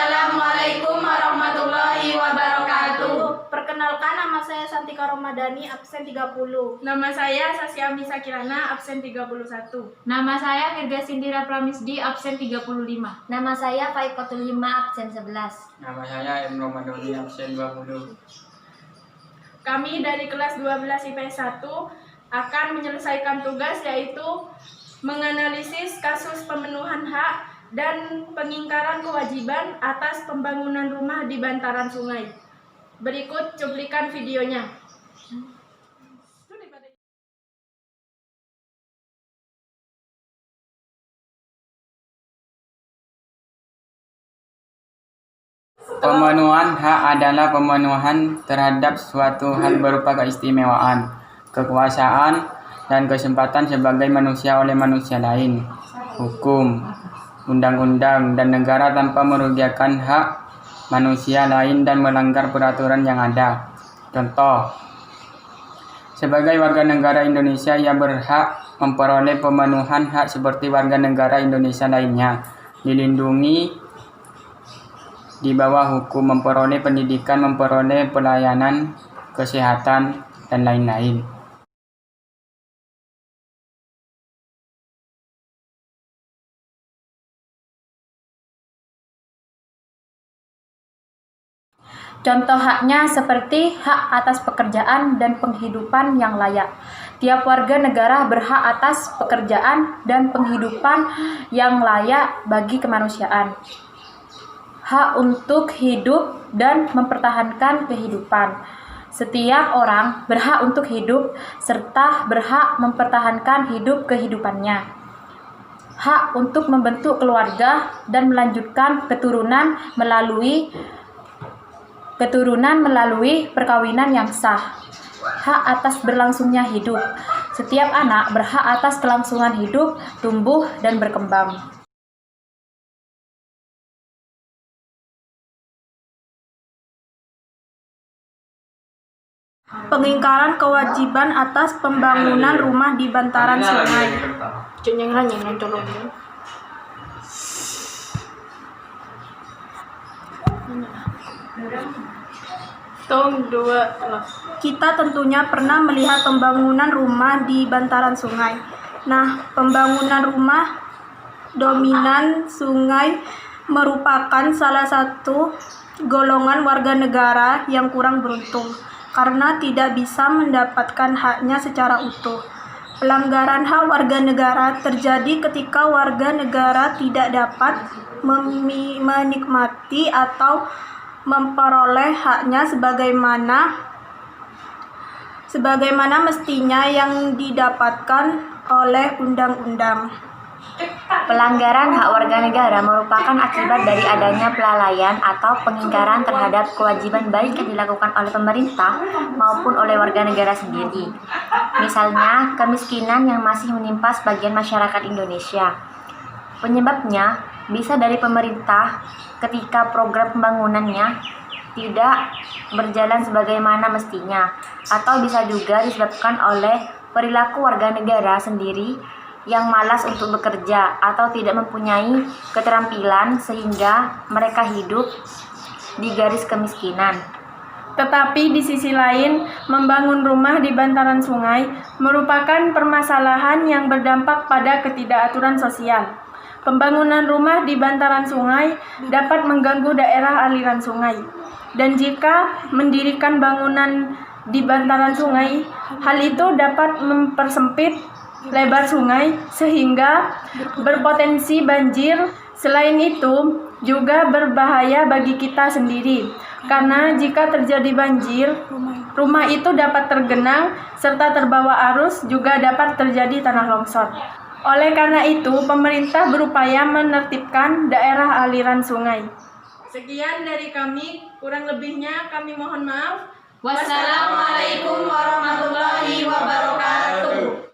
Assalamualaikum warahmatullahi wabarakatuh. Perkenalkan, nama saya Santika Romadani, absen 30. Nama saya Sasya Misa Kirana, absen 31. Nama saya Virga Sindira Pramisdi, absen 35. Nama saya Faikotul Hima, absen 11. Nama saya M. Romadoni, absen 20. Kami dari kelas 12 IPS 1 akan menyelesaikan tugas, yaitu menganalisis kasus pemenuhan hak dan pengingkaran kewajiban atas pembangunan rumah di bantaran sungai. Berikut cuplikan videonya. Pemenuhan hak adalah pemenuhan terhadap suatu hal berupa keistimewaan, kekuasaan, dan kesempatan sebagai manusia oleh manusia lain, hukum, undang-undang, dan negara tanpa merugikan hak manusia lain dan melanggar peraturan yang ada. Contoh, sebagai warga negara Indonesia ia berhak memperoleh pemenuhan hak seperti warga negara Indonesia lainnya, dilindungi di bawah hukum, memperoleh pendidikan, memperoleh pelayanan kesehatan, dan lain-lain. Contoh haknya seperti hak atas pekerjaan dan penghidupan yang layak. Tiap warga negara berhak atas pekerjaan dan penghidupan yang layak bagi kemanusiaan. Hak untuk hidup dan mempertahankan kehidupan. Setiap orang berhak untuk hidup serta berhak mempertahankan hidup-kehidupannya. Hak untuk membentuk keluarga dan melanjutkan keturunan melalui perkawinan yang sah. Hak atas berlangsungnya hidup. Setiap anak berhak atas kelangsungan hidup, tumbuh, dan berkembang. Pengingkaran kewajiban atas pembangunan rumah di bantaran sungai. Kita tentunya pernah melihat pembangunan rumah di bantaran sungai. Nah, pembangunan rumah dominan sungai merupakan salah satu golongan warga negara yang kurang beruntung karena tidak bisa mendapatkan haknya secara utuh. Pelanggaran hak warga negara terjadi ketika warga negara tidak dapat menikmati atau memperoleh haknya sebagaimana mestinya yang didapatkan oleh undang-undang. Pelanggaran hak warga negara merupakan akibat dari adanya pelalaian atau pengingkaran terhadap kewajiban baik yang dilakukan oleh pemerintah maupun oleh warga negara sendiri. Misalnya, kemiskinan yang masih menimpa sebagian masyarakat Indonesia. Penyebabnya bisa dari pemerintah ketika program pembangunannya tidak berjalan sebagaimana mestinya, atau bisa juga disebabkan oleh perilaku warga negara sendiri yang malas untuk bekerja atau tidak mempunyai keterampilan sehingga mereka hidup di garis kemiskinan. Tetapi di sisi lain, membangun rumah di bantaran sungai merupakan permasalahan yang berdampak pada ketidakaturan sosial. Pembangunan rumah di bantaran sungai dapat mengganggu daerah aliran sungai. Dan jika mendirikan bangunan di bantaran sungai, hal itu dapat mempersempit lebar sungai sehingga berpotensi banjir. Selain itu, juga berbahaya bagi kita sendiri. Karena jika terjadi banjir, rumah itu dapat tergenang serta terbawa arus, juga dapat terjadi tanah longsor. Oleh karena itu, pemerintah berupaya menertibkan daerah aliran sungai. Sekian dari kami, kurang lebihnya kami mohon maaf. Wassalamualaikum warahmatullahi wabarakatuh.